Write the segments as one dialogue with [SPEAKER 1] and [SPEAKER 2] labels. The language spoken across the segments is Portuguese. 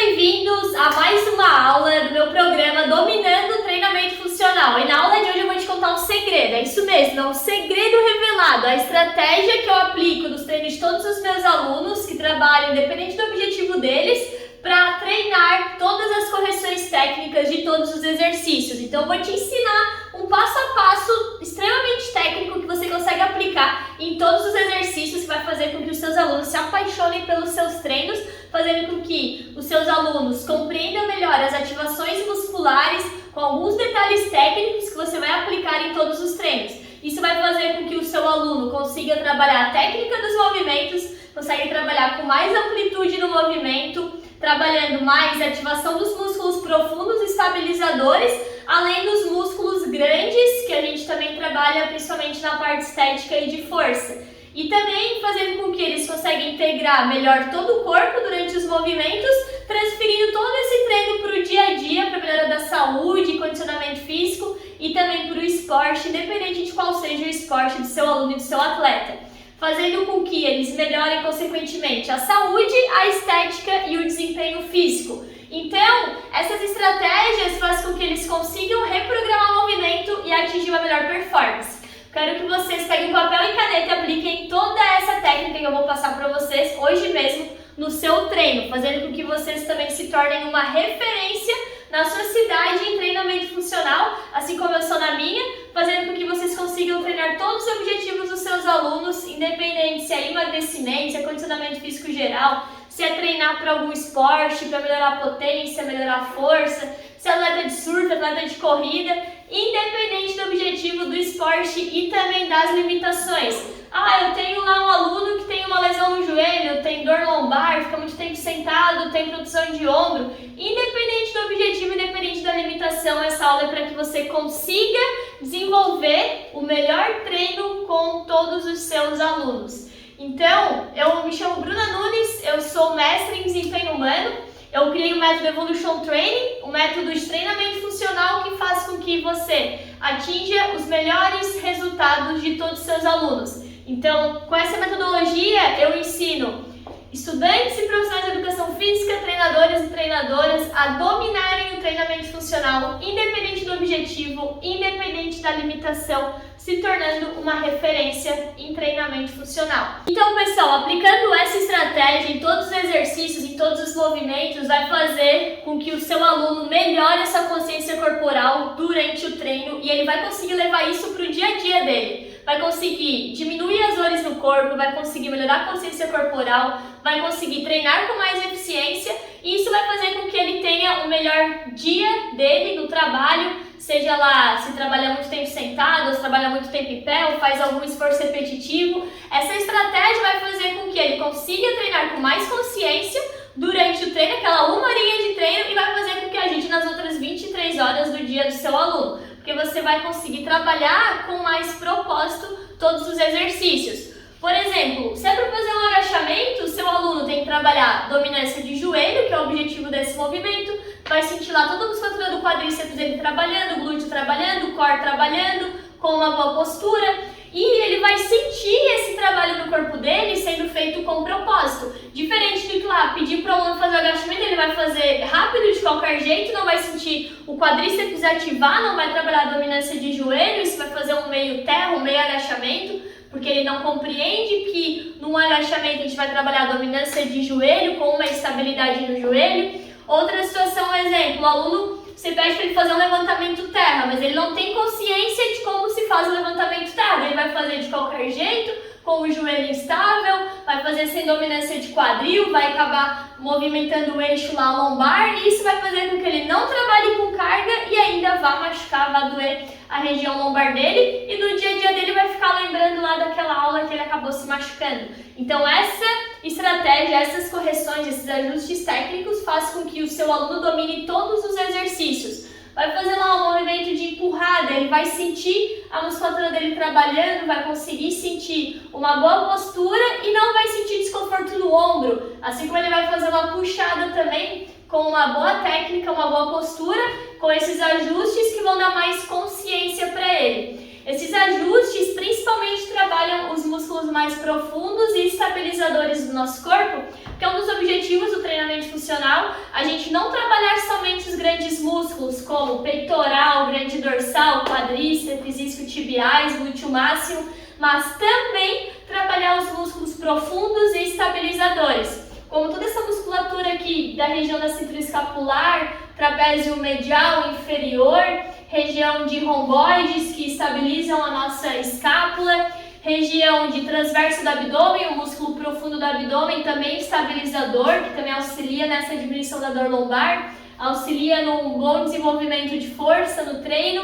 [SPEAKER 1] bem-vindos a mais uma aula do meu programa Dominando o Treinamento Funcional. E na aula de hoje eu vou te contar um segredo, é isso mesmo, é um segredo revelado, a estratégia que eu aplico nos treinos de todos os meus alunos que trabalham independente do objetivo deles, para treinar todas as correções técnicas de todos os exercícios. Então eu vou te ensinar um passo a passo extremamente técnico que você consegue aplicar em todos os exercícios, que vai fazer com que os seus alunos se apaixonem pelos seus treinos, fazendo com que os seus alunos compreendam melhor as ativações musculares com alguns detalhes técnicos que você vai aplicar em todos os treinos. Isso vai fazer com que o seu aluno consiga trabalhar a técnica dos movimentos, consegue trabalhar com mais amplitude no movimento, trabalhando mais a ativação dos músculos profundos e estabilizadores, além dos músculos grandes, que a gente também trabalha principalmente na parte estética e de força. E também fazendo com que eles consigam integrar melhor todo o corpo durante os movimentos, transferindo todo esse treino para o dia a dia, para a melhora da saúde, condicionamento físico e também para o esporte, independente de qual seja o esporte do seu aluno e do seu atleta, fazendo com que eles melhorem consequentemente a saúde, a estética e o desempenho físico. Então, essas estratégias fazem com que eles consigam reprogramar o movimento e atingir uma melhor performance. Quero que vocês peguem papel e caneta e apliquem toda essa técnica que eu vou passar para vocês hoje mesmo no seu treino, fazendo com que vocês também se tornem uma referência na sua cidade em treinamento funcional, assim como eu sou na minha, fazendo com que vocês consigam treinar todos os objetivos dos seus alunos, independente se é emagrecimento, se é condicionamento físico geral, se é treinar para algum esporte, para melhorar a potência, melhorar a força, se é atleta de surf, atleta de corrida, independente do objetivo do esporte e também das limitações. Eu tenho lá um aluno que tem uma lesão no joelho, tem dor lombar, fica muito tempo sentado, tem produção de ombro. Independente do objetivo, independente da limitação, essa aula é para que você consiga desenvolver o melhor treino com todos os seus alunos. Então, eu me chamo Bruna Nunes, eu sou mestre em desempenho humano, eu criei o método Evolution Training, um método de treinamento funcional que faz com que você atinja os melhores resultados de todos os seus alunos. Então, com essa metodologia, eu ensino estudantes e profissionais de educação física, treinadores e treinadoras a dominarem o treinamento funcional, independente do objetivo, independente da limitação, se tornando uma referência em treinamento funcional. Então, pessoal, aplicando essa estratégia em todos os exercícios, em todos os movimentos, vai fazer com que o seu aluno melhore essa consciência corporal durante o treino e ele vai conseguir levar isso para o dia a dia dele. Vai conseguir diminuir as dores no corpo, vai conseguir melhorar a consciência corporal, vai conseguir treinar com mais eficiência e isso vai fazer com que ele tenha o melhor dia dele no trabalho, seja lá se trabalha muito tempo sentado, ou se trabalha muito tempo em pé, ou faz algum esforço repetitivo. Essa estratégia vai fazer com que ele consiga treinar com mais consciência durante o treino, aquela uma horinha de treino, e vai fazer com que agite nas outras 23 horas do dia do seu aluno, porque você vai conseguir trabalhar com mais propósito todos os exercícios. Por exemplo, se é para fazer um agachamento, o seu aluno tem que trabalhar dominância de joelho, que é o objetivo desse movimento, vai sentir lá toda a musculatura do quadríceps dele trabalhando, o glúteo trabalhando, o core trabalhando, com uma boa postura, e ele vai sentir esse trabalho no corpo dele sendo feito com propósito. Diferente do que lá, pedir para o aluno fazer o agachamento, ele vai fazer rápido de qualquer jeito, não vai sentir o quadríceps ativar, não vai trabalhar a dominância de joelho, isso vai fazer um meio terra, um meio agachamento, porque ele não compreende que num agachamento a gente vai trabalhar a dominância de joelho com uma estabilidade no joelho. Outra situação, exemplo, o aluno, você pede para ele fazer um levantamento terra, mas ele não tem consciência de como se faz o levantamento terra. Ele vai fazer de qualquer jeito, com o joelho instável, vai fazer sem dominância de quadril, vai acabar movimentando o eixo lá lombar e isso vai fazer com que ele não trabalhe com carga e ainda vá machucar, vá doer a região lombar dele e no dia a dia dele vai ficar lembrando lá daquela aula que ele acabou se machucando. Então essa estratégia, essas correções, esses ajustes técnicos fazem com que o seu aluno domine todos os exercícios. Vai fazer lá um movimento de empurrada, ele vai sentir a musculatura dele trabalhando, vai conseguir sentir uma boa postura e não vai sentir desconforto no ombro. Assim como ele vai fazer uma puxada também, com uma boa técnica, uma boa postura, com esses ajustes que vão dar mais consciência para ele. Esses ajustes principalmente trabalham os músculos mais profundos e estabilizadores do nosso corpo, que é um dos objetivos do treinamento funcional, a gente não trabalhar somente os grandes músculos, como peitoral, grande dorsal, quadríceps, isquiotibiais, glúteo máximo, mas também trabalhar os músculos profundos e estabilizadores, como toda essa musculatura aqui da região da cintura escapular, trapézio medial inferior, região de romboides que estabilizam a nossa escápula, região de transverso do abdômen, o músculo profundo do abdômen também estabilizador, que também auxilia nessa diminuição da dor lombar, auxilia num bom desenvolvimento de força no treino.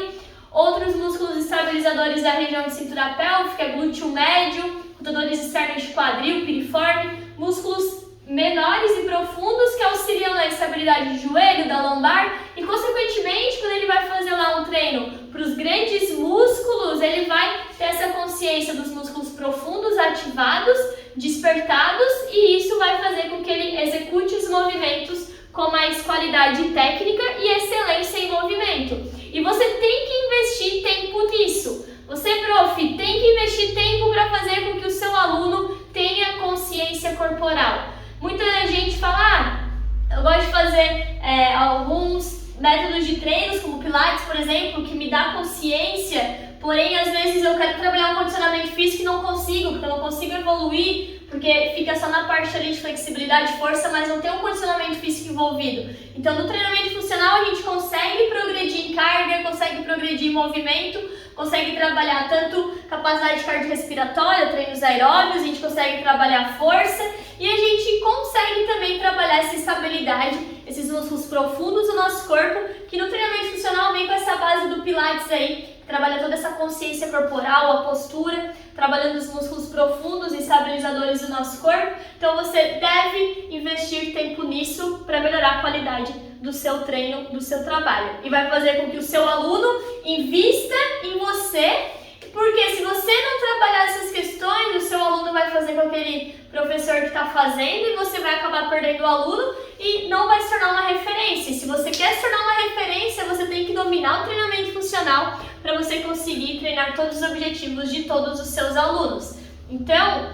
[SPEAKER 1] Outros músculos estabilizadores da região de cintura pélvica, glúteo médio, rotadores externos de quadril, piriforme, músculos menores e profundos que auxiliam na estabilidade do joelho, da lombar e, consequentemente, quando ele vai fazer lá um treino para os grandes músculos, ele vai ter essa consciência dos músculos profundos ativados, despertados, e isso vai fazer com que ele execute os movimentos com mais qualidade técnica e excelência em movimento. E você tem que investir tempo nisso. Você, prof, tem que investir tempo para fazer com que o seu aluno tenha consciência corporal. Muita gente fala, eu gosto de fazer alguns métodos de treinos, como Pilates, por exemplo, que me dá consciência, porém, às vezes eu quero trabalhar um condicionamento físico e não consigo, porque eu não consigo evoluir, porque fica só na parte ali de flexibilidade e força, mas não tem um condicionamento físico envolvido. Então, no treinamento funcional, a gente consegue progredir em carga, consegue progredir em movimento, consegue trabalhar tanto capacidade cardiorrespiratória, treinos aeróbios, a gente consegue trabalhar força e a gente consegue também trabalhar essa estabilidade, esses músculos profundos do nosso corpo, que no treinamento funcional vem com essa base do Pilates aí, que trabalha toda essa consciência corporal, a postura, trabalhando os músculos profundos e estabilizadores do nosso corpo. Então você deve investir tempo nisso para melhorar a qualidade do seu treino, do seu trabalho. E vai fazer com que o seu aluno invista em você, porque se você não trabalhar essas questões, o seu aluno vai fazer com aquele professor que está fazendo e você vai acabar perdendo o aluno e não vai se tornar uma referência. E se você quer se tornar uma referência, você tem que dominar o treinamento funcional para você conseguir treinar todos os objetivos de todos os seus alunos. Então,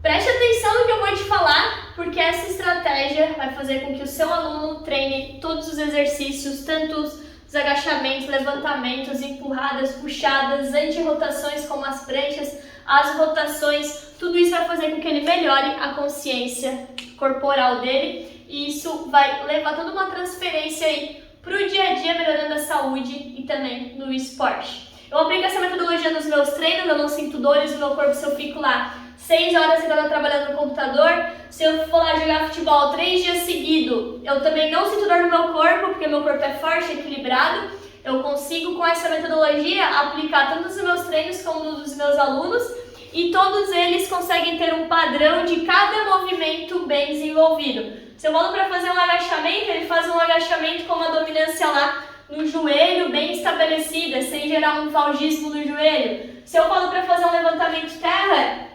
[SPEAKER 1] preste atenção no que eu vou te falar, porque essa estratégia vai fazer com que o seu aluno treine todos os exercícios, tanto os agachamentos, levantamentos, empurradas, puxadas, anti-rotações como as pranchas, as rotações, tudo isso vai fazer com que ele melhore a consciência corporal dele e isso vai levar toda uma transferência aí para o dia a dia, melhorando a saúde e também no esporte. Eu aplico essa metodologia nos meus treinos, eu não sinto dores no meu corpo se eu fico lá 6 horas sentado trabalhando no computador. Se eu for lá jogar futebol 3 dias seguidos, eu também não sinto dor no meu corpo, porque meu corpo é forte, equilibrado. Eu consigo, com essa metodologia, aplicar tanto nos meus treinos como nos dos meus alunos e todos eles conseguem ter um padrão de cada movimento bem desenvolvido. Se eu mando para fazer um agachamento, ele faz um agachamento com uma dominância lá no joelho bem estabelecida, sem gerar um valgismo no joelho. Se eu falo para fazer um levantamento terra,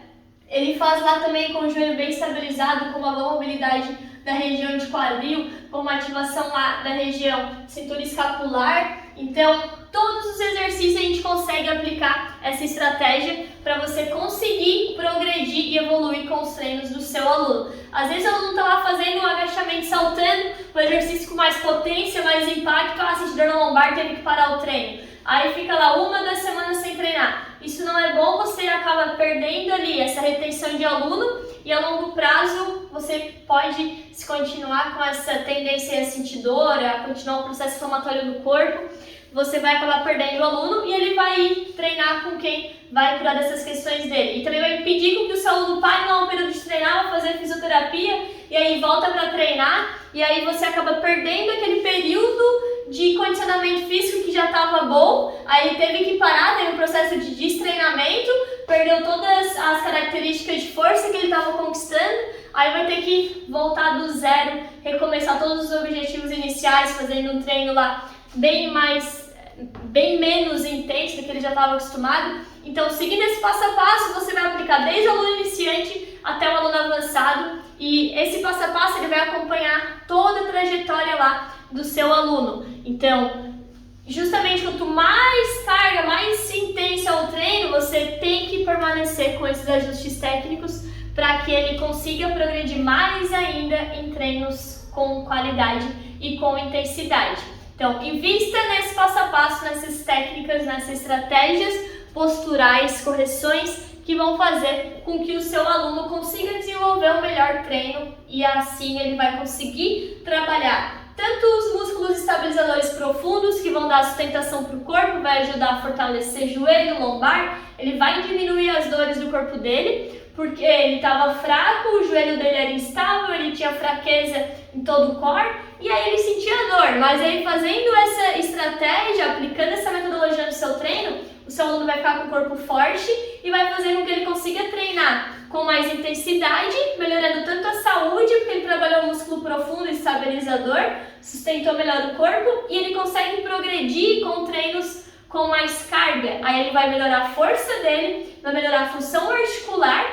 [SPEAKER 1] ele faz lá também com o joelho bem estabilizado, com uma boa mobilidade da região de quadril, com uma ativação lá da região cintura escapular. Então, todos os exercícios a gente consegue aplicar essa estratégia para você conseguir progredir e evoluir com os treinos do seu aluno. Às vezes o aluno está lá fazendo um agachamento saltando, um exercício com mais potência, mais impacto, sente dor na lombar, teve que parar o treino. Aí fica lá 1-2 semanas sem treinar. Isso não é bom, você acaba perdendo ali essa retenção de aluno e a longo prazo você pode se continuar com essa tendência a sentir dor, a continuar o processo inflamatório do corpo, você vai acabar perdendo o aluno e ele vai ir treinar com quem vai cuidar dessas questões dele. E também vai impedir com que o seu aluno pare lá um período de treinar, vai fazer fisioterapia e aí volta para treinar e aí você acaba perdendo aquele período de condicionamento físico que já estava bom, aí teve que parar, teve um processo de destreinamento, perdeu todas as características de força que ele estava conquistando, aí vai ter que voltar do zero, recomeçar todos os objetivos iniciais, fazendo um treino lá bem menos intenso do que ele já estava acostumado. Então, seguindo esse passo a passo, você vai aplicar desde o aluno iniciante até o aluno avançado e esse passo a passo ele vai acompanhar toda a trajetória lá do seu aluno. Então, justamente quanto mais carga, mais intenso é o treino, você tem que permanecer com esses ajustes técnicos para que ele consiga progredir mais ainda em treinos com qualidade e com intensidade. Então, invista nesse passo a passo, nessas técnicas, nessas estratégias posturais, correções que vão fazer com que o seu aluno consiga desenvolver um melhor treino e assim ele vai conseguir trabalhar tanto os músculos estabilizadores profundos, que vão dar sustentação para o corpo, vai ajudar a fortalecer joelho, lombar, ele vai diminuir as dores do corpo dele, porque ele estava fraco, o joelho dele era instável, ele tinha fraqueza em todo o core, e aí ele sentia dor. Mas aí fazendo essa estratégia, aplicando essa metodologia no seu treino, o seu aluno vai ficar com o corpo forte e vai fazer com que ele consiga treinar com mais intensidade, melhorando tanto a saúde, porque ele trabalhou o músculo profundo e estabilizador, sustentou melhor o corpo, e ele consegue progredir com treinos com mais carga. Aí ele vai melhorar a força dele, vai melhorar a função articular,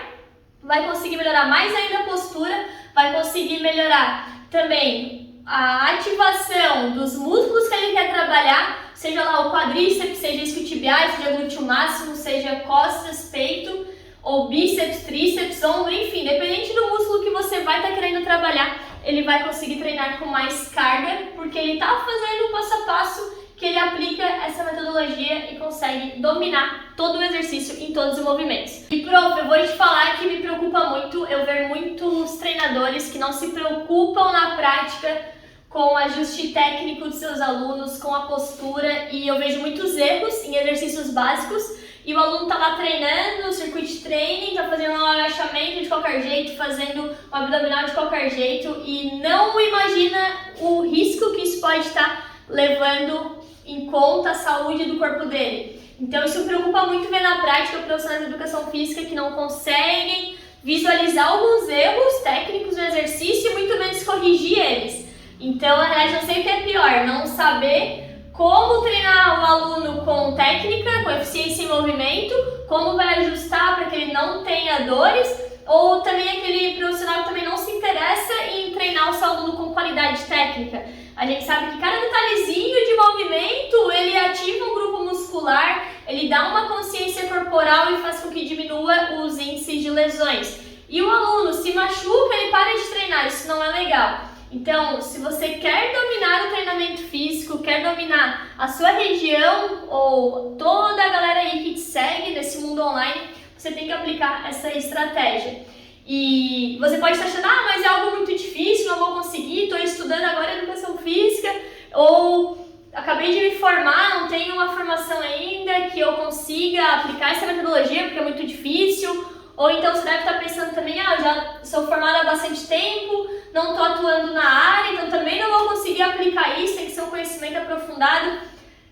[SPEAKER 1] vai conseguir melhorar mais ainda a postura, vai conseguir melhorar também a ativação dos músculos que ele quer trabalhar, seja lá o quadríceps, seja isquiotibiais, seja glúteo máximo, seja costas, peito, ou bíceps, tríceps, ombro, enfim, dependente do músculo que você vai estar querendo trabalhar, ele vai conseguir treinar com mais carga, porque ele está fazendo o passo a passo que ele aplica essa metodologia e consegue dominar todo o exercício em todos os movimentos. E prof, eu vou te falar que me preocupa muito eu ver muitos treinadores que não se preocupam na prática com o ajuste técnico dos seus alunos, com a postura, e eu vejo muitos erros em exercícios básicos e o aluno tá lá treinando, circuit training, tá fazendo um agachamento de qualquer jeito, fazendo um abdominal de qualquer jeito e não imagina o risco que isso pode estar levando em conta a saúde do corpo dele. Então isso me preocupa muito ver na prática profissionais de educação física que não conseguem visualizar alguns erros técnicos no exercício e muito menos corrigir eles. Então, na verdade, eu sei o que é pior, não saber como treinar o aluno com técnica, com eficiência em movimento, como vai ajustar para que ele não tenha dores, ou também aquele profissional que também não se interessa em treinar o seu aluno com qualidade técnica. A gente sabe que cada detalhezinho de movimento, ele ativa um grupo muscular, ele dá uma consciência corporal e faz com que diminua os índices de lesões. E o aluno se machuca, ele para de treinar, isso não é legal. Então, se você quer dominar o treinamento físico, quer dominar a sua região ou toda a galera aí que te segue nesse mundo online, você tem que aplicar essa estratégia. E você pode estar achando, mas é algo muito difícil, não vou conseguir, estou estudando agora educação física, ou acabei de me formar, não tenho uma formação ainda que eu consiga aplicar essa metodologia porque é muito difícil. Ou então você deve estar pensando também, eu já sou formada há bastante tempo, não estou atuando na área, então também não vou conseguir aplicar isso, tem que ser um conhecimento aprofundado.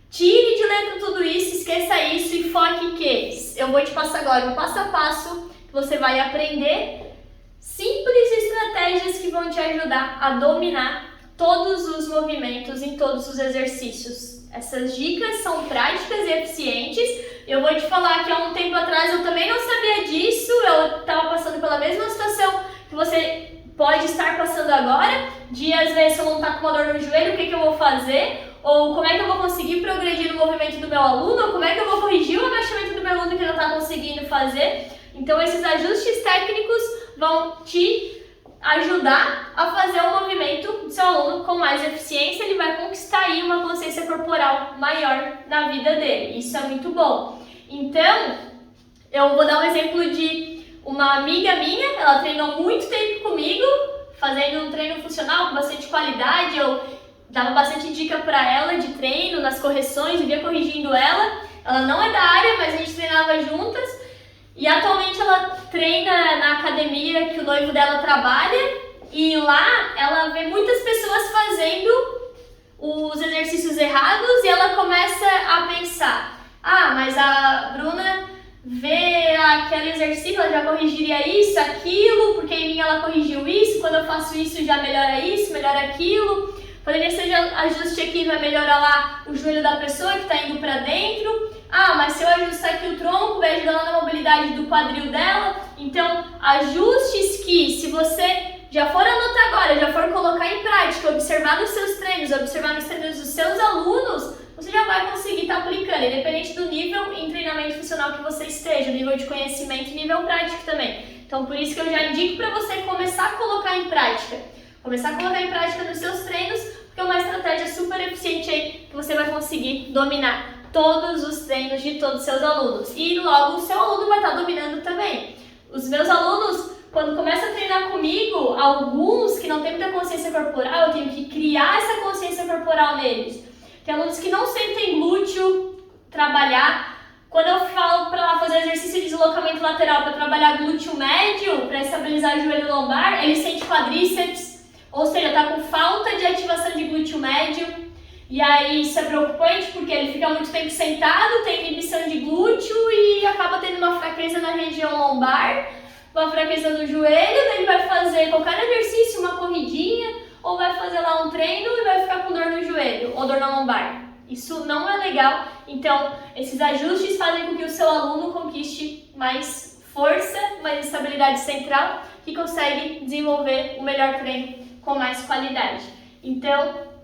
[SPEAKER 1] Tire de letra tudo isso, esqueça isso e foque que eu vou te passar agora um passo a passo que você vai aprender simples estratégias que vão te ajudar a dominar todos os movimentos em todos os exercícios. Essas dicas são práticas e eficientes. Eu vou te falar que há um tempo atrás eu também não sabia disso, eu estava passando pela mesma situação que você pode estar passando agora, de às vezes eu não estar com uma dor no joelho, o que eu vou fazer? Ou como é que eu vou conseguir progredir no movimento do meu aluno? Ou como é que eu vou corrigir o agachamento do meu aluno que não está conseguindo fazer? Então esses ajustes técnicos vão te ajudar a fazer o movimento do seu aluno com mais eficiência, ele vai conquistar aí uma consciência corporal maior na vida dele. Isso é muito bom. Então, eu vou dar um exemplo de uma amiga minha, ela treinou muito tempo comigo, fazendo um treino funcional com bastante qualidade, eu dava bastante dica para ela de treino, nas correções, vivia corrigindo ela. Ela não é da área, mas a gente treinava juntas. E atualmente ela treina na academia que o noivo dela trabalha e lá ela vê muitas pessoas fazendo os exercícios errados e ela começa a pensar, mas a Bruna vê aquele exercício, ela já corrigiria isso, aquilo, porque em mim ela corrigiu isso, quando eu faço isso já melhora isso, melhora aquilo. Poderia ser ajuste aqui, vai melhorar lá o joelho da pessoa que está indo para dentro. Mas se eu ajustar aqui o tronco, vai ajudar lá na mobilidade do quadril dela. Então, ajustes que, se você já for anotar agora, já for colocar em prática, observar nos seus treinos, observar nos treinos dos seus alunos, você já vai conseguir estar aplicando, independente do nível em treinamento funcional que você esteja, nível de conhecimento e nível prático também. Então, por isso que eu já indico para você começar a colocar em prática. Começar a colocar em prática nos seus treinos, porque é uma estratégia super eficiente aí que você vai conseguir dominar todos os treinos de todos os seus alunos. E logo o seu aluno vai estar dominando também. Os meus alunos, quando começam a treinar comigo, alguns que não têm muita consciência corporal, eu tenho que criar essa consciência corporal neles. Tem alunos que não sentem glúteo trabalhar. Quando eu falo para lá fazer exercício de deslocamento lateral para trabalhar glúteo médio, para estabilizar o joelho lombar, ele sente quadríceps, ou seja, está com falta de ativação de glúteo médio. E aí isso é preocupante porque ele fica muito tempo sentado, tem inibição de glúteo e acaba tendo uma fraqueza na região lombar, uma fraqueza no joelho, daí ele vai fazer qualquer exercício, uma corridinha, ou vai fazer lá um treino e vai ficar com dor no joelho ou dor na lombar. Isso não é legal, então esses ajustes fazem com que o seu aluno conquiste mais força, mais estabilidade central, que consegue desenvolver o melhor treino com mais qualidade. Então,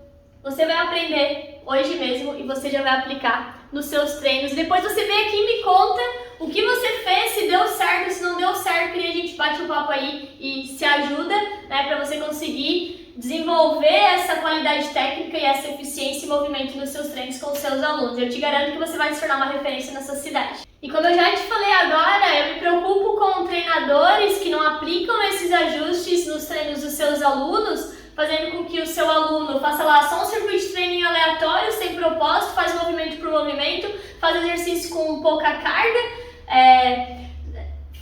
[SPEAKER 1] você vai aprender hoje mesmo e você já vai aplicar nos seus treinos. Depois você vem aqui e me conta o que você fez, se deu certo, se não deu certo, e a gente bate um papo aí e se ajuda, né, para você conseguir desenvolver essa qualidade técnica e essa eficiência e movimento nos seus treinos com os seus alunos. Eu te garanto que você vai se tornar uma referência na sua cidade. E como eu já te falei agora, eu me preocupo com treinadores que não aplicam esses ajustes nos treinos dos seus alunos, fazendo com que o seu aluno faça lá só um circuito de treininho aleatório, sem propósito, faz movimento por movimento, faz exercício com pouca carga,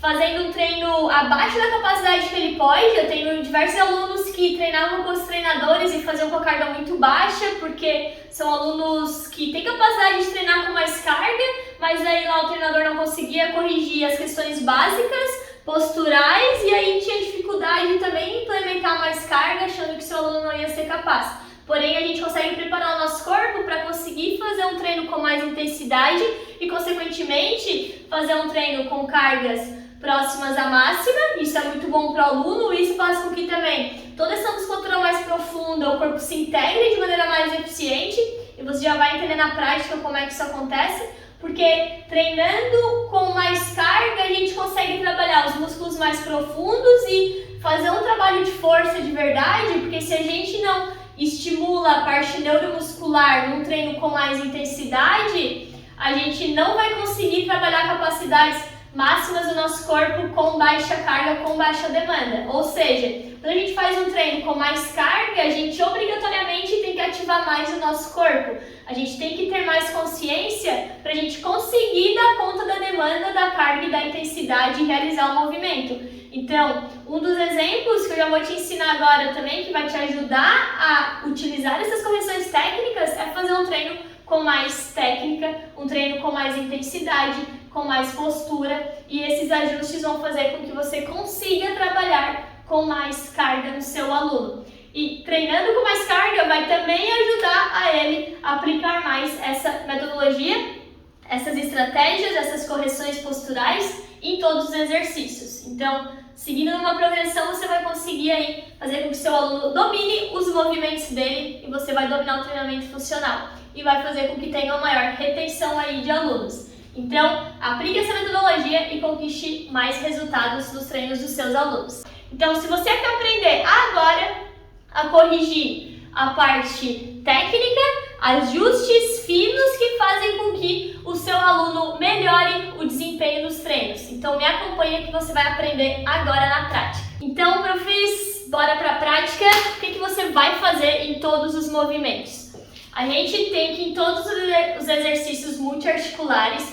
[SPEAKER 1] fazendo um treino abaixo da capacidade que ele pode. Eu tenho diversos alunos que treinavam com os treinadores e faziam com a carga muito baixa, porque são alunos que têm capacidade de treinar com mais carga, mas aí lá o treinador não conseguia corrigir as questões básicas, posturais, e aí tinha dificuldade também em implementar mais carga, achando que seu aluno não ia ser capaz. Porém, a gente consegue preparar o nosso corpo para conseguir fazer um treino com mais intensidade e, consequentemente, fazer um treino com cargas próximas à máxima. Isso é muito bom para o aluno, e isso faz com que também toda essa musculatura mais profunda, o corpo se integre de maneira mais eficiente, e você já vai entender na prática como é que isso acontece. Porque treinando com mais carga, a gente consegue trabalhar os músculos mais profundos e fazer um trabalho de força de verdade, porque se a gente não estimula a parte neuromuscular num treino com mais intensidade, a gente não vai conseguir trabalhar capacidades máximas do nosso corpo com baixa carga, com baixa demanda. Ou seja, quando a gente faz um treino com mais carga, a gente obrigatoriamente tem que ativar mais o nosso corpo. A gente tem que ter mais consciência para a gente conseguir dar conta da demanda, da carga e da intensidade e realizar o movimento. Então, um dos exemplos que eu já vou te ensinar agora também, que vai te ajudar a utilizar essas correções técnicas, é fazer um treino com mais técnica, um treino com mais intensidade, com mais postura, e esses ajustes vão fazer com que você consiga trabalhar com mais carga no seu aluno. E treinando com mais carga vai também ajudar a ele a aplicar mais essa metodologia, essas estratégias, essas correções posturais em todos os exercícios. Então, seguindo numa progressão, você vai conseguir aí fazer com que seu aluno domine os movimentos dele, e você vai dominar o treinamento funcional e vai fazer com que tenha uma maior retenção aí de alunos. Então, aplique essa metodologia e conquiste mais resultados nos treinos dos seus alunos. Então, se você quer aprender agora a corrigir a parte técnica, ajustes finos que fazem com que o seu aluno melhore o desempenho nos treinos. Então, me acompanha que você vai aprender agora na prática. Então, profis, bora para a prática. O que você vai fazer em todos os movimentos? A gente tem que, em todos os exercícios multiarticulares,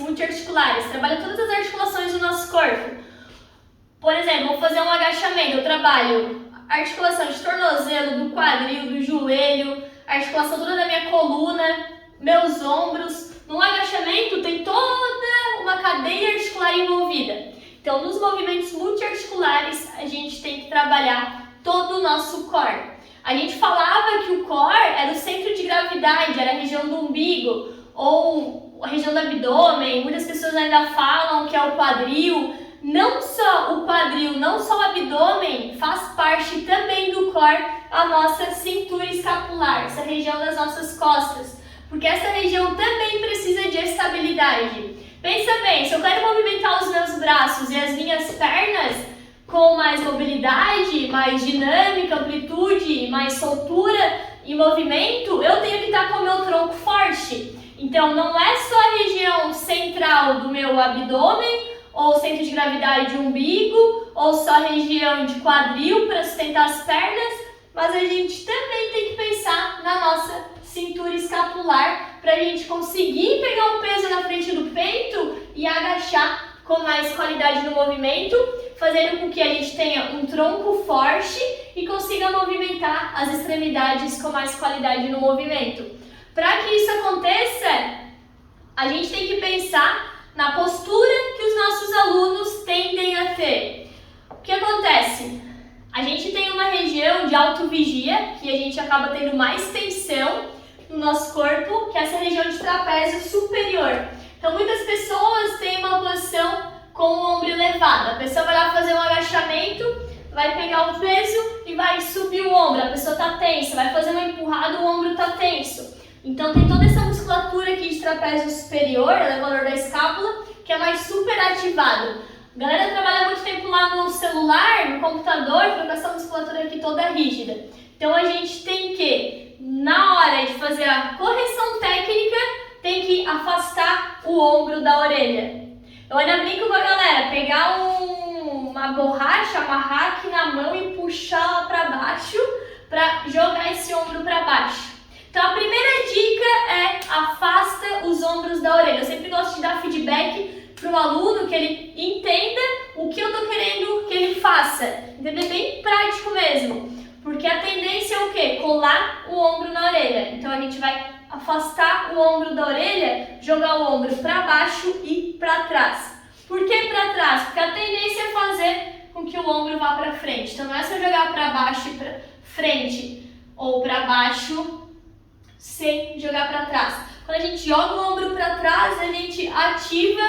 [SPEAKER 1] trabalha todas as articulações do nosso corpo. Por exemplo, vou fazer um agachamento, eu trabalho articulação de tornozelo, do quadril, do joelho, articulação toda da minha coluna, meus ombros. No agachamento tem toda uma cadeia articular envolvida. Então, nos movimentos multiarticulares, a gente tem que trabalhar todo o nosso core. A gente falava que o core era o centro de gravidade, era a região do umbigo ou a região do abdômen. Muitas pessoas ainda falam que é o quadril. Não só o quadril, não só o abdômen, faz parte também do core, a nossa cintura escapular, essa região das nossas costas. porque essa região também precisa de estabilidade. Pensa bem, se eu quero movimentar os meus braços e as minhas pernas com mais mobilidade, mais dinâmica, amplitude, mais soltura e movimento, eu tenho que estar com o meu tronco forte. Então não é só a região central do meu abdômen, ou centro de gravidade de umbigo, ou só a região de quadril para sustentar as pernas, mas a gente também tem que pensar na nossa cintura escapular para a gente conseguir pegar um peso na frente do peito e agachar com mais qualidade no movimento, fazendo com que a gente tenha um tronco forte e consiga movimentar as extremidades com mais qualidade no movimento. Para que isso aconteça, a gente tem que pensar na postura que os nossos alunos tendem a ter. O que acontece? A gente tem uma região de autovigia, que a gente acaba tendo mais tensão no nosso corpo, que é essa região de trapézio superior. Então muitas pessoas têm uma posição com o ombro elevado. A pessoa vai lá fazer um agachamento, vai pegar o peso e vai subir o ombro. A pessoa está tensa, vai fazer uma empurrada, o ombro está tenso. Então tem toda essa musculatura aqui de trapézio superior, elevador da escápula, que é mais super ativado. A galera trabalha muito tempo lá no celular, no computador, fica com essa musculatura aqui toda rígida. Então a gente tem que, na hora de fazer a correção técnica, tem que afastar o ombro da orelha. Eu ainda brinco com a galera, pegar uma borracha, amarrar aqui na mão e puxar ela para baixo, para jogar esse ombro para baixo. Então a primeira dica é afasta os ombros da orelha. Eu sempre gosto de dar feedback para o aluno, que ele entenda o que eu estou querendo que ele faça. Entender bem prático mesmo. Porque a tendência é o quê? Colar o ombro na orelha. Então a gente vai afastar o ombro da orelha, jogar o ombro para baixo e para trás. Por que para trás? Porque a tendência é fazer com que o ombro vá para frente. Então não é só jogar para baixo e para frente ou para baixo sem jogar para trás. Quando a gente joga o ombro para trás, a gente ativa,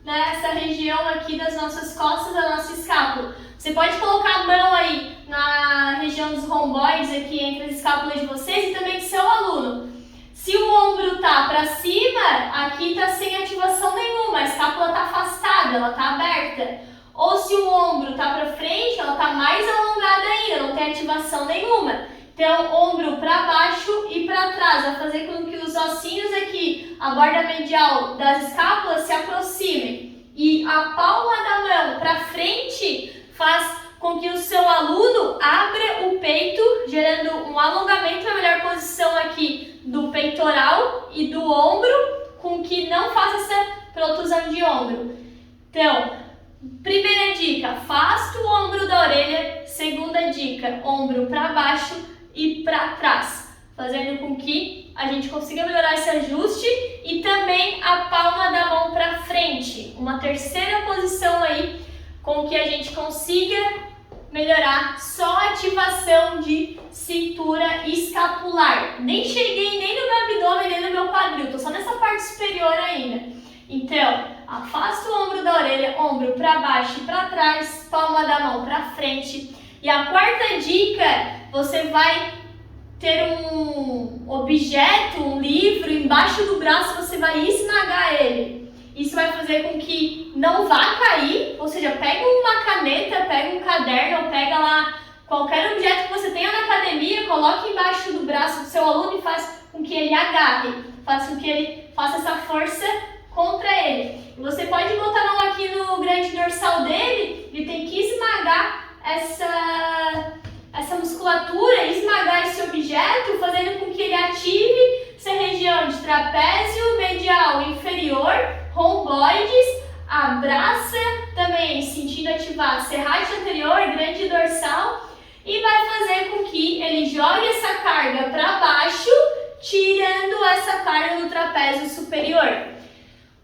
[SPEAKER 1] né, essa região aqui das nossas costas, da nossa escápula. Você pode colocar a mão aí na região dos romboides, aqui entre as escápulas de vocês e também do seu aluno. Se o ombro tá para cima, aqui tá sem ativação nenhuma, a escápula tá afastada, ela tá aberta. Ou se o ombro tá para frente, ela tá mais alongada ainda, não tem ativação nenhuma. Então, ombro para baixo e para trás, vai fazer com que os ossinhos aqui, a borda medial das escápulas se aproximem. E a palma da mão para frente faz com que o seu aluno abra o peito, gerando um alongamento na melhor posição aqui do peitoral e do ombro, com que não faça essa protusão de ombro. Então, primeira dica, afasta o ombro da orelha. Segunda dica, ombro para baixo e para trás, fazendo com que a gente consiga melhorar esse ajuste e também a palma da mão para frente. Uma terceira posição aí com que a gente consiga melhorar só a ativação de cintura escapular. Nem cheguei nem no meu abdômen, nem no meu quadril, tô só nessa parte superior ainda. Então, afasta o ombro da orelha, ombro para baixo e para trás, palma da mão para frente. E a quarta dica, você vai ter um objeto, um livro embaixo do braço, você vai esmagar ele. Isso vai fazer com que não vá cair, ou seja, pega uma caneta, pega um caderno, ou pega lá qualquer objeto que você tenha na academia, coloque embaixo do braço do seu aluno e faz com que ele agarre, faz com que ele faça essa força contra ele. E você pode botar a mão aqui no grande dorsal dele e tem que esmagar essa musculatura, esmagar esse objeto, fazendo com que ele ative essa região de trapézio medial inferior, romboides, abraça também, sentindo ativar serrátil anterior, grande dorsal, e vai fazer com que ele jogue essa carga para baixo, tirando essa carga do trapézio superior.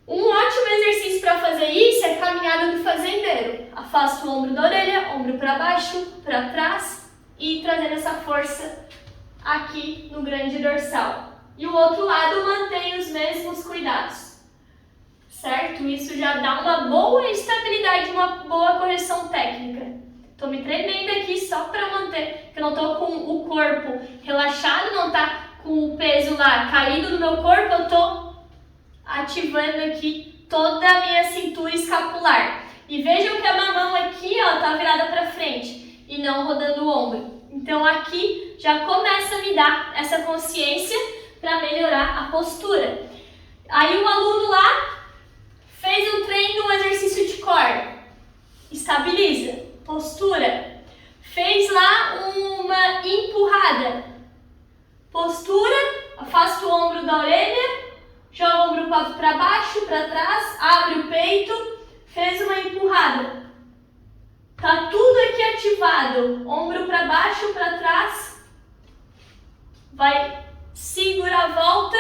[SPEAKER 1] Um ótimo exercício para fazer isso é caminhada do fazendeiro. Afasta o ombro da orelha, ombro para baixo, para trás e trazendo essa força aqui no grande dorsal. E o outro lado mantém os mesmos cuidados, certo? Isso já dá uma boa estabilidade, uma boa correção técnica. Tô me tremendo aqui só para manter, que eu não tô com o corpo relaxado, não tá com o peso lá caído no meu corpo, eu tô ativando aqui toda a minha cintura escapular. E vejam que a minha mão aqui, ó, tá virada para frente e não rodando o ombro. Então aqui já começa a me dar essa consciência para melhorar a postura. Aí o aluno lá fez um treino, um exercício de core. Estabiliza, postura. Fez lá uma empurrada. Postura, afasta o ombro da orelha, joga o ombro para baixo, para trás, abre o peito, fez uma empurrada. Tá tudo aqui ativado, ombro para baixo, para trás, vai, segura a volta,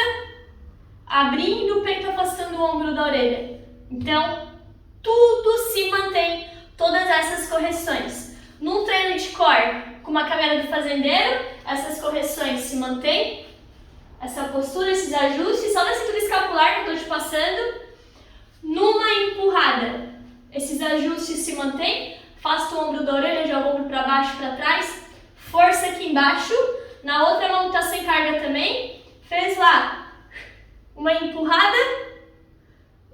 [SPEAKER 1] abrindo o peito, afastando o ombro da orelha. Então, tudo se mantém, todas essas correções. Num treino de core, com uma caminhada do fazendeiro, essas correções se mantêm, essa postura, esses ajustes, só na cintura escapular que eu estou te passando. Numa empurrada, esses ajustes se mantêm, afasta o ombro da orelha, joga o ombro para baixo, para trás, força aqui embaixo, na outra mão está sem carga também, fez lá uma empurrada,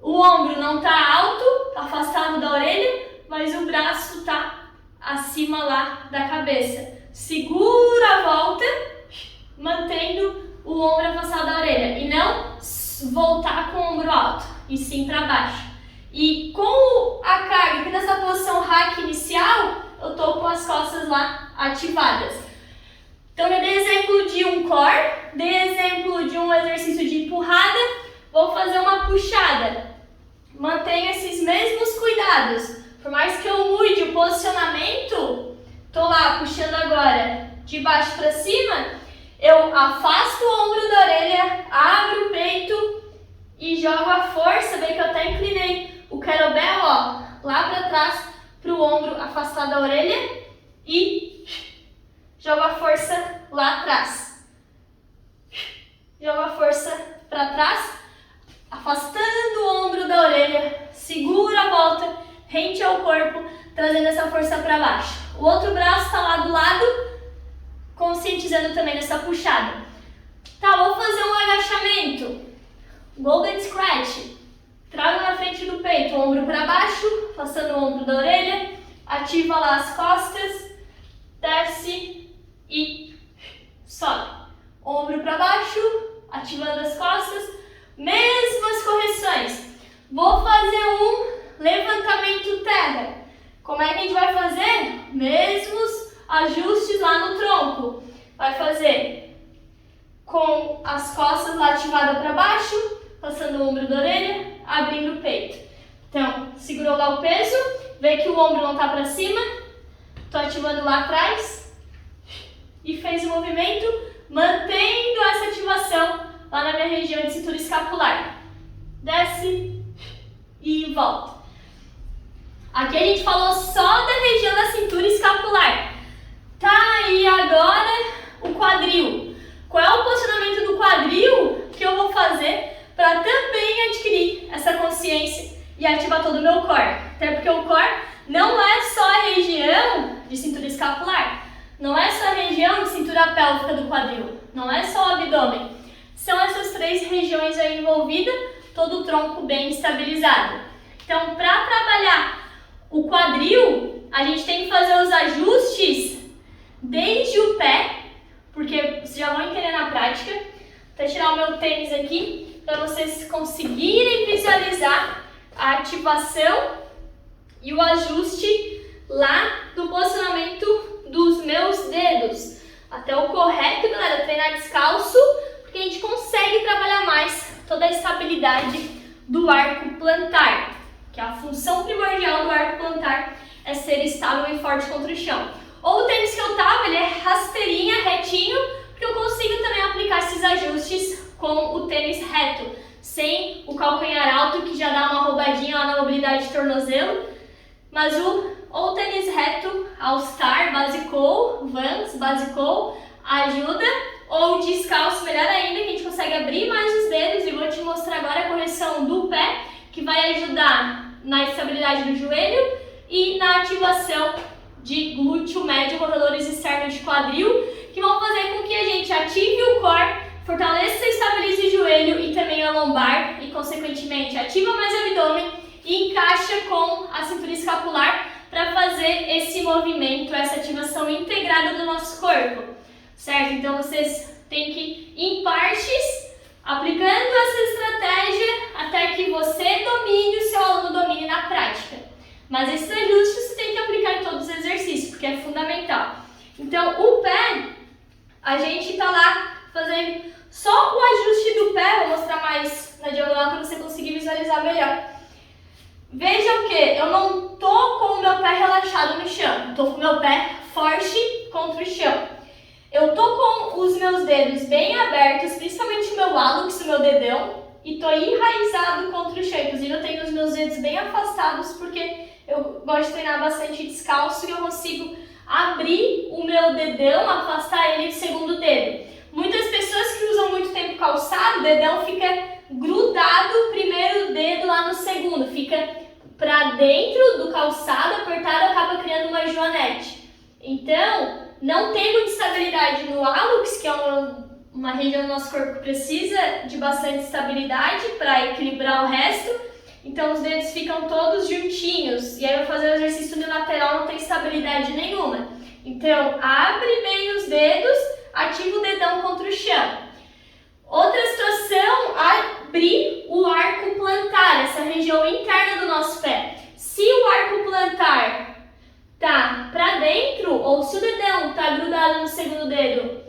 [SPEAKER 1] o ombro não está alto, afastado da orelha, mas o braço está acima lá da cabeça. Segura a volta, mantendo o ombro afastado da orelha e não voltar com o ombro alto, e sim para baixo. E com a carga aqui nessa posição hack inicial, eu estou com as costas lá ativadas. Então eu dei exemplo de um core, dei exemplo de um exercício de empurrada, vou fazer uma puxada. Mantenho esses mesmos cuidados. Por mais que eu mude o posicionamento, estou lá puxando agora de baixo para cima, eu afasto o ombro da orelha, abro o peito e jogo a força, bem que eu até inclinei o kettlebell, ó, lá para trás, para o ombro afastado da orelha e jogo a força lá atrás. Jogo a força para trás, afastando o ombro da orelha, segura a volta, rente ao corpo, trazendo essa força para baixo. O outro braço está lá do lado, conscientizando também nessa puxada. Tá, vou fazer um agachamento, golden scratch. Trago na frente do peito, o ombro para baixo, afastando o ombro da orelha, ativa lá as costas, desce e sobe. Ombro para baixo, ativando as costas, mesmas correções. Vou fazer um levantamento terra. Como é que a gente vai fazer? Mesmos ajustes lá no tronco. Vai fazer com as costas lá ativadas para baixo, passando o ombro da orelha, abrindo o peito. Então, segurou lá o peso, vê que o ombro não está para cima, estou ativando lá atrás e fez o movimento, mantendo essa ativação lá na minha região de cintura escapular. Desce e volta. Aqui a gente falou só da região da cintura escapular. Tá, e agora o quadril. Qual é o posicionamento do quadril que eu vou fazer para também adquirir essa consciência e ativar todo o meu core? Até porque o core não é só a região de cintura escapular, não é só a região de cintura pélvica do quadril, não é só o abdômen. São essas três regiões aí envolvidas, todo o tronco bem estabilizado. Então, para trabalhar o quadril, a gente tem que fazer os ajustes desde o pé, porque vocês já vão entender na prática. Vou tirar o meu tênis aqui, para vocês conseguirem visualizar a ativação e o ajuste lá do posicionamento dos meus dedos. Até o correto, galera, treinar descalço, porque a gente consegue trabalhar mais toda a estabilidade do arco plantar, que a função primordial do arco plantar é ser estável e forte contra o chão. Ou o tênis que eu tava, ele é rasteirinha, retinho, porque eu consigo também aplicar esses ajustes com o tênis reto, sem o calcanhar alto, que já dá uma roubadinha lá na mobilidade de tornozelo. Mas ou tênis reto, All Star, Basicou, Vans, Basicou, ajuda, ou descalço, melhor ainda, que a gente consegue abrir mais os dedos, e vou te mostrar agora a correção do pé, que vai ajudar na estabilidade do joelho e na ativação de glúteo médio, rotadores externos de quadril, que vão fazer com que a gente ative o core, fortaleça e estabilize o joelho e também a lombar e, consequentemente, ativa mais o abdômen e encaixa com a cintura escapular para fazer esse movimento, essa ativação integrada do nosso corpo, certo? Então, vocês têm que ir em partes, aplicando essa estratégia até que você domine, o seu aluno domine na prática. Mas esses ajustes você tem que aplicar em todos os exercícios, porque é fundamental. Então, o pé, a gente está lá fazendo só o ajuste do pé, vou mostrar mais na diagonal para você conseguir visualizar melhor. Vejam que eu não tô com o meu pé relaxado no chão, estou com o meu pé forte contra o chão. Eu tô com os meus dedos bem abertos, principalmente o meu hálux, o meu dedão, e tô enraizado contra o chão. Inclusive eu tenho os meus dedos bem afastados porque eu gosto de treinar bastante descalço e eu consigo abrir o meu dedão, afastar ele do segundo dedo. Muitas pessoas que usam muito tempo calçado, o dedão fica grudado, o primeiro dedo lá no segundo, fica para dentro do calçado, apertado, acaba criando uma joanete. Então, não tem muita estabilidade no hálux, que é uma região do nosso corpo que precisa de bastante estabilidade para equilibrar o resto. Então, os dedos ficam todos juntinhos. E aí, eu vou fazer o exercício unilateral, não tem estabilidade nenhuma. Então, abre bem os dedos, ativa o dedão contra o chão. Outra situação, abrir o arco plantar, essa região interna do nosso pé. Se o arco plantar tá para dentro, ou se o dedão tá grudado no segundo dedo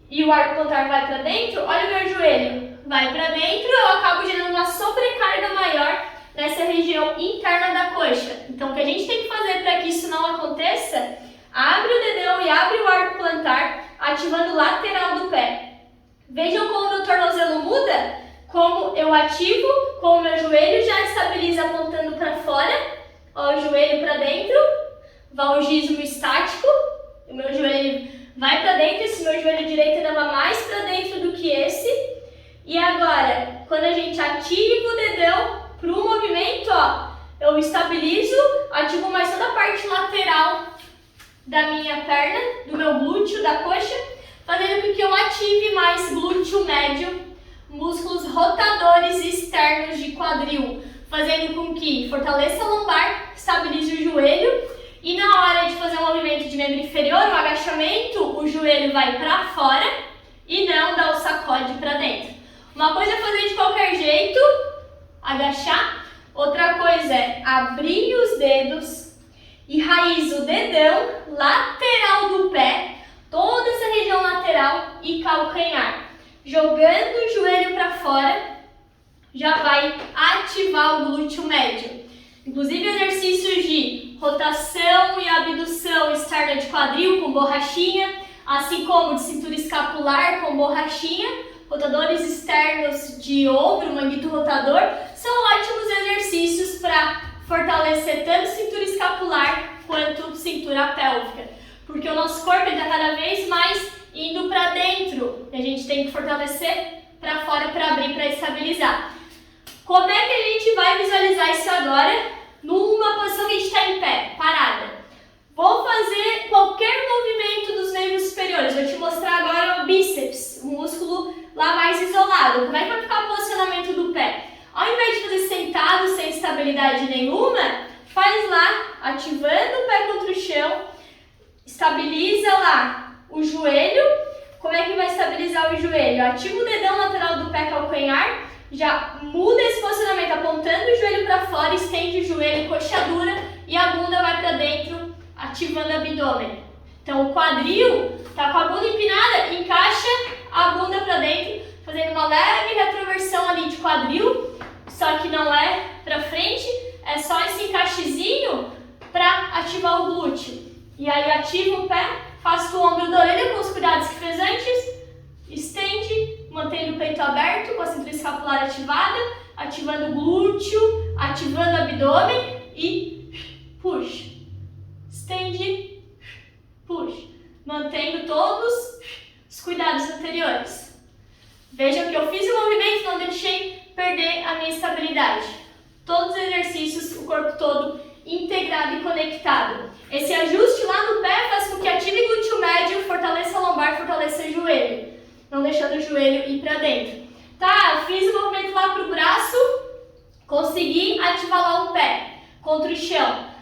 [SPEAKER 1] e o arco plantar vai para dentro, olha o meu joelho, vai para dentro, eu acabo gerando uma sobrecarga maior nessa região interna da coxa. Então, o que a gente tem que fazer para que isso não aconteça, abre o dedão e abre o arco plantar, ativando o lateral do pé. Vejam como o meu tornozelo muda, como eu ativo, como o meu joelho já estabiliza apontando para fora, ó, o joelho para dentro, valgismo estático, o meu joelho vai para dentro, esse meu joelho direito ainda vai mais para dentro do que esse. E agora, quando a gente ativa o dedão para o movimento, ó, eu estabilizo, ativo mais toda a parte lateral da minha perna, do meu glúteo, da coxa, fazendo com que eu ative mais glúteo médio, músculos rotadores externos de quadril, fazendo com que fortaleça a lombar, estabilize o joelho e na hora de fazer um movimento de membro inferior, um agachamento, o joelho vai para fora e não dá o sacode para dentro. Uma coisa é fazer de qualquer jeito, agachar, outra coisa é abrir os dedos e raiz o dedão lateral do pé, toda essa região lateral e calcanhar. Jogando o joelho para fora, já vai ativar o glúteo médio. Inclusive exercícios de rotação e abdução externa de quadril com borrachinha, assim como de cintura escapular com borrachinha, rotadores externos de ombro, manguito rotador, são ótimos exercícios para fortalecer tanto cintura escapular quanto cintura pélvica. Porque o nosso corpo está cada vez mais indo para dentro. E a gente tem que fortalecer para fora, para abrir, para estabilizar. Como é que a gente vai visualizar isso agora numa posição que a gente está em pé, parada? Vou fazer qualquer movimento dos membros superiores. Vou te mostrar agora o bíceps, o músculo lá mais isolado. Como é que vai ficar o posicionamento do pé? Ao invés de fazer sentado, sem estabilidade nenhuma, faz lá, ativando o pé contra o chão, estabiliza lá o joelho. Como é que vai estabilizar o joelho? Ativa o dedão lateral do pé calcanhar, já muda esse posicionamento apontando o joelho para fora, estende o joelho, coxa dura e a bunda vai para dentro, ativando o abdômen. Então o quadril tá com a bunda empinada, encaixa a bunda para dentro, fazendo uma leve retroversão ali de quadril, só que não é para frente, é só esse encaixezinho para ativar o glúteo. E aí ativa o pé, faça o ombro da orelha com os cuidados que fez antes, estende, mantendo o peito aberto, com a cintura escapular ativada, ativando o glúteo, ativando o abdômen e puxa. Estende, puxa. Mantendo todos os cuidados anteriores. Vejam que eu fiz o movimento, não deixei perder a minha estabilidade. Todos os exercícios, o corpo todo integrado e conectado. Esse ajuste lá no pé faz com que ative glúteo médio, fortaleça a lombar, fortaleça o joelho. não deixando o joelho ir para dentro. Tá, fiz o movimento lá pro braço, consegui ativar lá o pé contra o chão.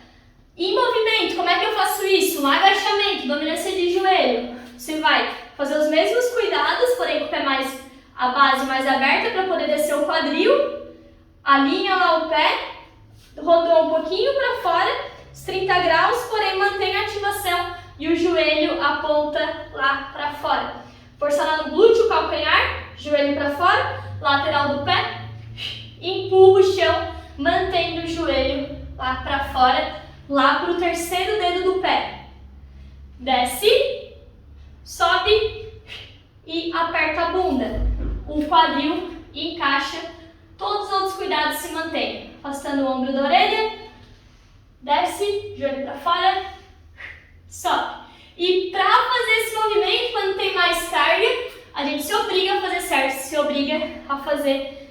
[SPEAKER 1] Em movimento, como é que eu faço isso? Um agachamento, dominância de joelho. Você vai fazer os mesmos cuidados, porém com o pé mais, a base mais aberta para poder descer o quadril. Alinha lá o pé, rodou um pouquinho para fora, os 30 graus, porém mantém a ativação e o joelho aponta lá para fora. Força lá no glúteo, calcanhar, joelho para fora, lateral do pé, empurra o chão, mantendo o joelho lá para fora, lá para o terceiro dedo do pé. Desce, sobe e aperta a bunda. O quadril encaixa, todos os outros cuidados se mantêm. Afastando o ombro da orelha, desce, joelho para fora, sobe. E para fazer esse movimento, quando tem mais carga, a gente se obriga a fazer certo, se obriga a fazer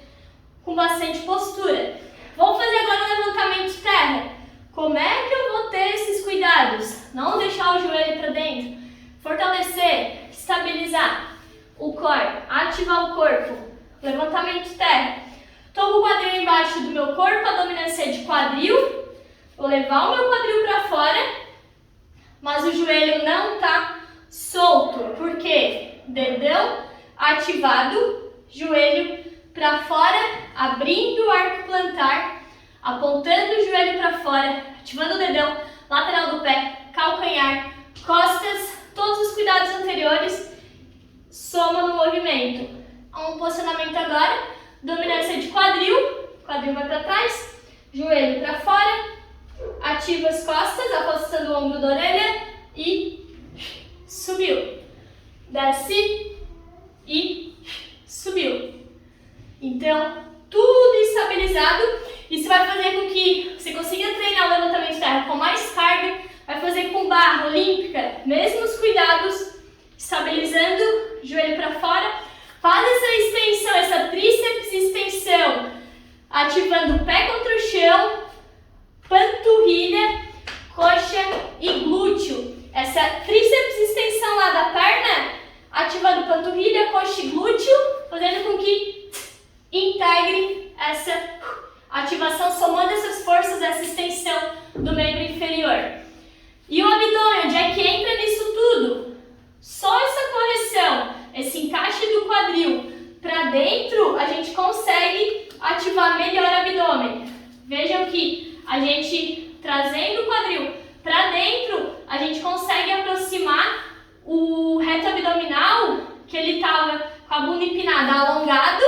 [SPEAKER 1] com bastante postura. Vamos fazer agora o levantamento de terra. Como é que eu vou ter esses cuidados? Não deixar o joelho para dentro, fortalecer, estabilizar o core, ativar o corpo, levantamento de terra. Estou com o quadril embaixo do meu corpo, a dominância é de quadril. Vou levar o meu quadril para fora, mas o joelho não está solto. Por quê? Dedão ativado, joelho para fora, abrindo o arco plantar, apontando o joelho para fora, ativando o dedão, lateral do pé, calcanhar, costas, todos os cuidados anteriores somam no movimento. Um posicionamento agora, dominância de quadril, quadril vai para trás, joelho para fora, ativa as costas, afastando o ombro da orelha e subiu. Desce e subiu. Então, tudo estabilizado. Isso vai fazer com que você consiga treinar o levantamento de terra com mais carga, vai fazer com barra olímpica, mesmos cuidados, estabilizando, joelho para fora. Faz essa extensão, essa tríceps extensão, ativando o pé contra o chão, panturrilha, coxa e glúteo. Essa tríceps extensão lá da perna, ativando panturrilha, coxa e glúteo, fazendo com que integre essa ativação, somando essas forças, essa extensão do membro inferior. E o abdômen, onde é que entra nisso tudo? Só essa correção, esse encaixe do quadril para dentro, a gente consegue ativar melhor o abdômen. Vejam que a gente, trazendo o quadril para dentro, a gente consegue aproximar o reto abdominal, que ele estava com a bunda empinada, alongado,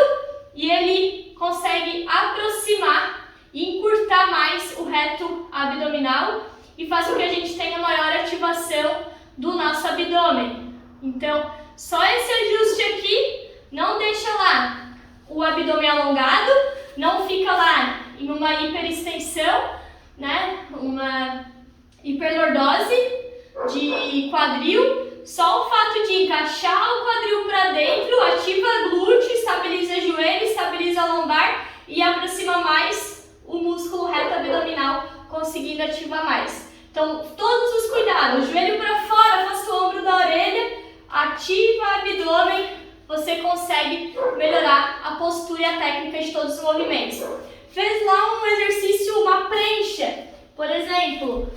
[SPEAKER 1] e ele consegue aproximar e encurtar mais o reto abdominal e faz com que a gente tenha maior ativação do nosso abdômen. Então, só esse ajuste aqui, não deixa lá o abdômen alongado, não fica lá em uma hiperextensão, né? Uma hiperlordose de quadril. Só o fato de encaixar o quadril para dentro, ativa glúteo, estabiliza joelho, estabiliza lombar e aproxima mais o músculo reto abdominal, conseguindo ativar mais. Então, todos os cuidados, joelho para fora, afasta o ombro da orelha, ativa o abdômen, você consegue melhorar a postura e a técnica de todos os movimentos. Fez lá um exercício, uma prancha, por exemplo,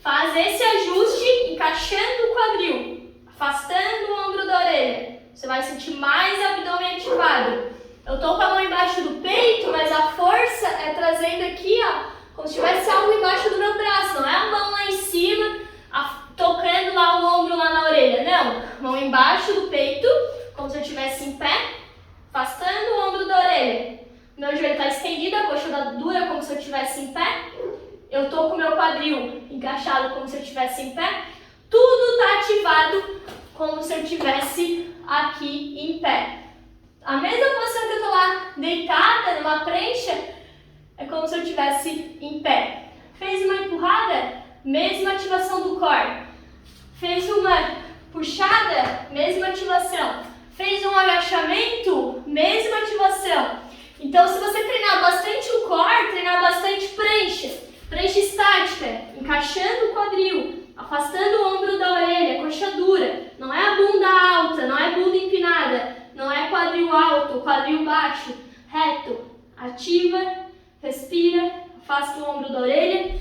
[SPEAKER 1] faz esse ajuste encaixando o quadril, afastando o ombro da orelha. Você vai sentir mais abdômen ativado. Eu estou com a mão embaixo do peito, mas a força é trazendo aqui, ó, como se tivesse algo embaixo do meu braço. Não é a mão lá em cima, tocando lá o ombro lá na orelha. Não, mão embaixo do peito, como se eu estivesse em pé, afastando o ombro da orelha. Meu joelho está estendido, a coxa dura, como se eu estivesse em pé. Eu estou com o meu quadril encaixado como se eu estivesse em pé. Tudo está ativado como se eu estivesse aqui em pé. A mesma posição que eu estou lá deitada numa prancha é como se eu estivesse em pé. Fez uma empurrada, mesma ativação do core. Fez uma puxada, mesma ativação. Fez um agachamento, mesma ativação. Então, se você treinar bastante o core, treinar bastante prancha estática, encaixando o quadril, afastando o ombro da orelha, coxa dura, não é a bunda alta, não é a bunda empinada, quadril alto, quadril baixo, reto. Ativa, respira, afasta o ombro da orelha.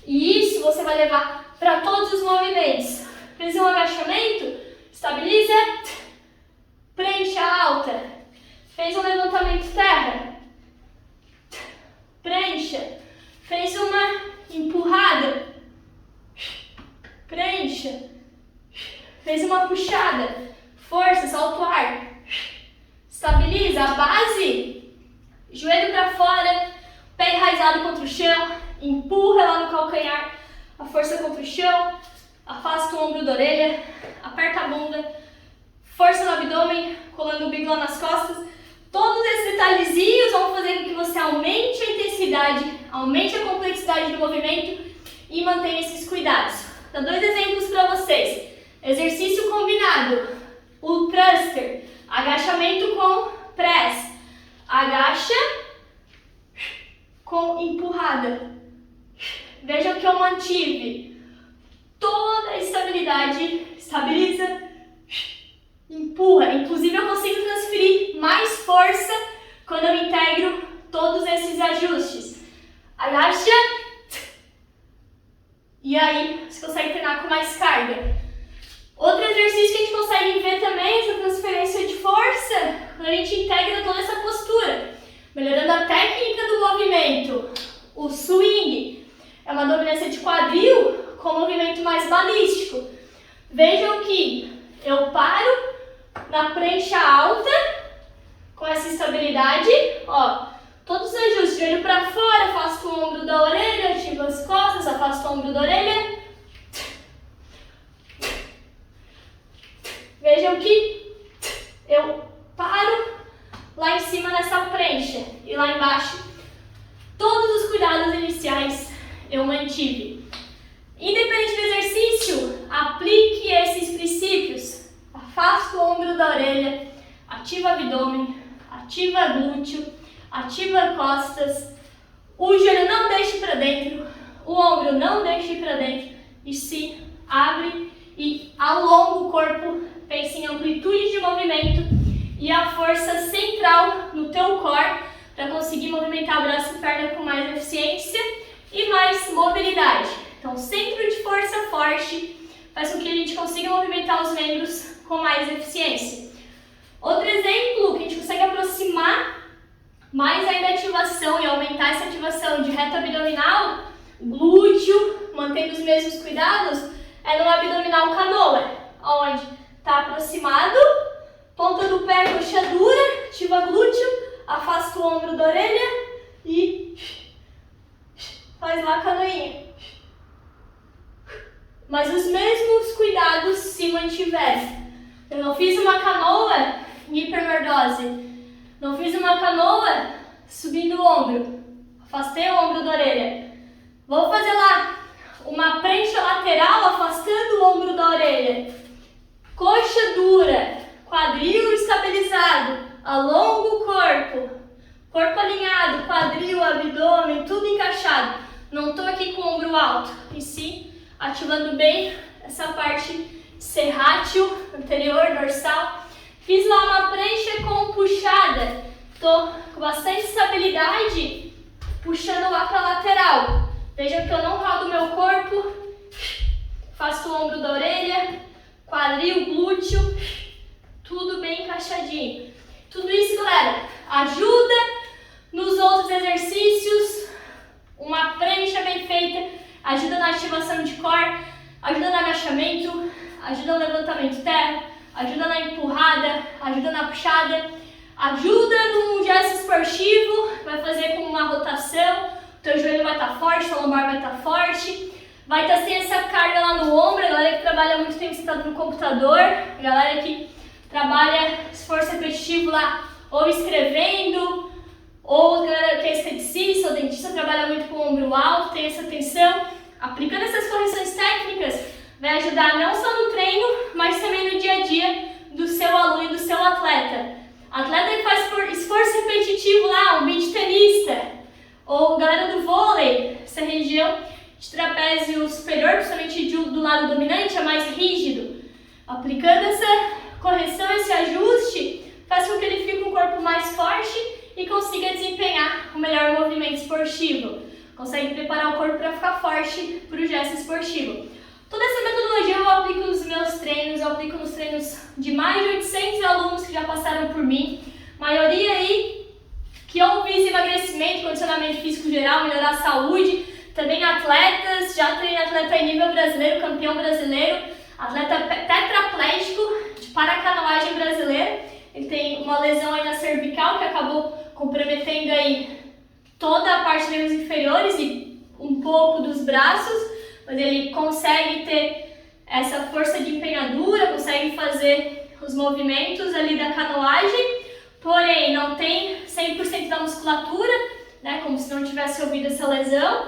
[SPEAKER 1] E isso você vai levar para todos os movimentos. Fez um agachamento, estabiliza, prancha alta. Fez um levantamento terra, prancha. Fez uma empurrada, prancha. Fez uma puxada, força, salto ar. Estabiliza a base, joelho para fora, pé enraizado contra o chão, empurra lá no calcanhar, a força contra o chão, afasta o ombro da orelha, aperta a bunda, força no abdômen, colando o umbigo lá nas costas. Todos esses detalhezinhos vão fazer com que você aumente a intensidade, aumente a complexidade do movimento e mantenha esses cuidados. Vou dar 2 exemplos para vocês. Exercício combinado, o thruster, agachamento com press, agacha com empurrada. Vejam que eu mantive toda a estabilidade, estabiliza, empurra. Inclusive eu consigo transferir mais força quando eu integro todos esses ajustes. Agacha e aí você consegue treinar com mais carga. Outro exercício que a gente consegue ver também, essa transferência de força, quando a gente integra toda essa postura, melhorando a técnica do movimento. O swing é uma dominância de quadril com um movimento mais balístico. Vejam que eu paro na prancha alta, com essa estabilidade, ó, todos os ajustes, joelho para fora, afasto o ombro da orelha, ativo as costas, afasto o ombro da orelha. Vejam que eu paro lá em cima nessa prancha e lá embaixo, todos os cuidados iniciais eu mantive. Independente do exercício, aplique esses princípios. Afasta o ombro da orelha, ativa o abdômen, ativa glúteo, ativa costas. O joelho não deixe para dentro, o ombro não deixe para dentro e se abre e alonga o corpo. Pense em amplitude de movimento e a força central no teu core para conseguir movimentar braço e perna com mais eficiência e mais mobilidade. Então, centro de força forte faz com que a gente consiga movimentar os membros com mais eficiência. Outro exemplo que a gente consegue aproximar mais ainda a ativação e aumentar essa ativação de reto abdominal, glúteo, mantendo os mesmos cuidados, é no abdominal canoa, onde está aproximado, ponta do pé, coxa dura, ativa glúteo, afasta o ombro da orelha e faz lá a canoinha. Mas os mesmos cuidados se mantiverem. Eu não fiz uma canoa em hiperlordose. Não fiz uma canoa subindo o ombro. Afastei o ombro da orelha. Vou fazer lá uma prancha lateral afastando o ombro da orelha. Coxa dura, quadril estabilizado, alonga o corpo alinhado, quadril, abdômen, tudo encaixado. Não estou aqui com o ombro alto, e sim ativando bem essa parte serrátil, anterior, dorsal. Fiz lá uma prancha com puxada, estou com bastante estabilidade, puxando lá para a lateral. Veja que eu não rodo meu corpo, faço o ombro da orelha, quadril, glúteo, tudo bem encaixadinho. Tudo isso, galera, ajuda nos outros exercícios. Uma prancha bem feita ajuda na ativação de core, ajuda no agachamento, ajuda no levantamento terra, ajuda na empurrada, ajuda na puxada, ajuda num gesto esportivo, vai fazer com uma rotação, o teu joelho vai estar forte, tua lombar vai estar forte, vai estar sem essa carga lá no ombro. A galera que trabalha muito tempo sentado no computador, a galera que trabalha esforço repetitivo lá, ou escrevendo, ou a galera que é esteticista ou dentista, trabalha muito com o ombro alto, tem essa tensão. Aplicando essas correções técnicas, vai ajudar não só no treino, mas também no dia a dia do seu aluno e do seu atleta. Atleta que faz esforço repetitivo lá, um beach tenista, ou galera do vôlei, essa região de trapézio superior, principalmente do lado dominante, é mais rígido. Aplicando essa correção, esse ajuste, faz com que ele fique um corpo treinamento esportivo, consegue preparar o corpo para ficar forte para o gesto esportivo. Toda essa metodologia eu aplico nos meus treinos, eu aplico nos treinos de mais de 800 alunos que já passaram por mim, maioria aí que ou visa emagrecimento, condicionamento físico geral, melhorar a saúde, também atletas, já treinei atleta em nível brasileiro, campeão brasileiro, atleta tetraplégico de paracanoagem brasileira. Ele tem uma lesão aí na cervical que acabou comprometendo aí toda a parte dos membros inferiores e um pouco dos braços, mas ele consegue ter essa força de empenhadura, consegue fazer os movimentos ali da canoagem, porém não tem 100% da musculatura, né, como se não tivesse ouvido essa lesão.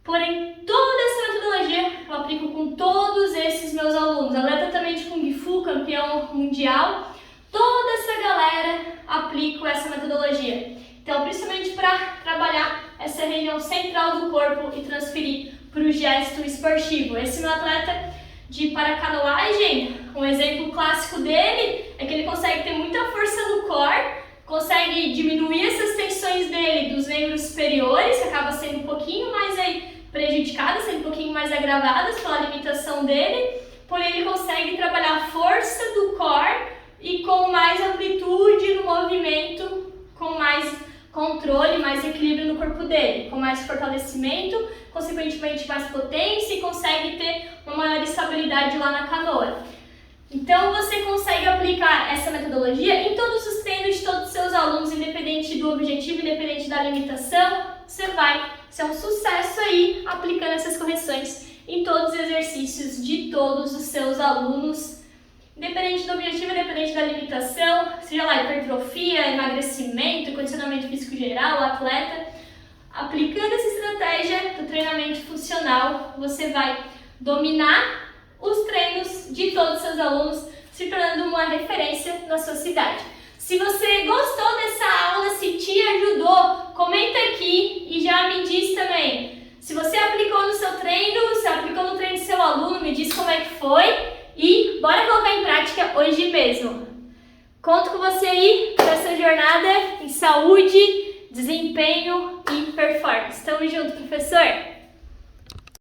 [SPEAKER 1] Porém, toda essa metodologia eu aplico com todos esses meus alunos. Atleta também de Kung Fu, campeão mundial, toda essa galera aplico essa metodologia. Então, principalmente para trabalhar essa região central do corpo e transferir para o gesto esportivo. Esse meu atleta de paracanoagem, um exemplo clássico dele é que ele consegue ter muita força no core, consegue diminuir essas tensões dele dos membros superiores, que acaba sendo um pouquinho mais aí prejudicadas, sendo um pouquinho mais agravadas pela limitação dele, porém ele consegue trabalhar a força do core e com mais amplitude no movimento, com mais controle, mais equilíbrio no corpo dele, com mais fortalecimento, consequentemente mais potência e consegue ter uma maior estabilidade lá na canoa. Então você consegue aplicar essa metodologia em todos os treinos de todos os seus alunos, independente do objetivo, independente da limitação, você vai ser um sucesso aí aplicando essas correções em todos os exercícios de todos os seus alunos, independente do objetivo, independente da limitação, seja lá hipertrofia, emagrecimento, condicionamento físico geral, atleta. Aplicando essa estratégia do treinamento funcional, você vai dominar os treinos de todos os seus alunos, se tornando uma referência na sua cidade. Se você gostou dessa aula, se te ajudou, comenta aqui e já me diz também. Se você aplicou no seu treino, se aplicou no treino do seu aluno, me diz como é que foi e bora colocar em prática hoje mesmo. Conto com você aí nessa jornada em saúde, desempenho e performance. Tamo junto, professor!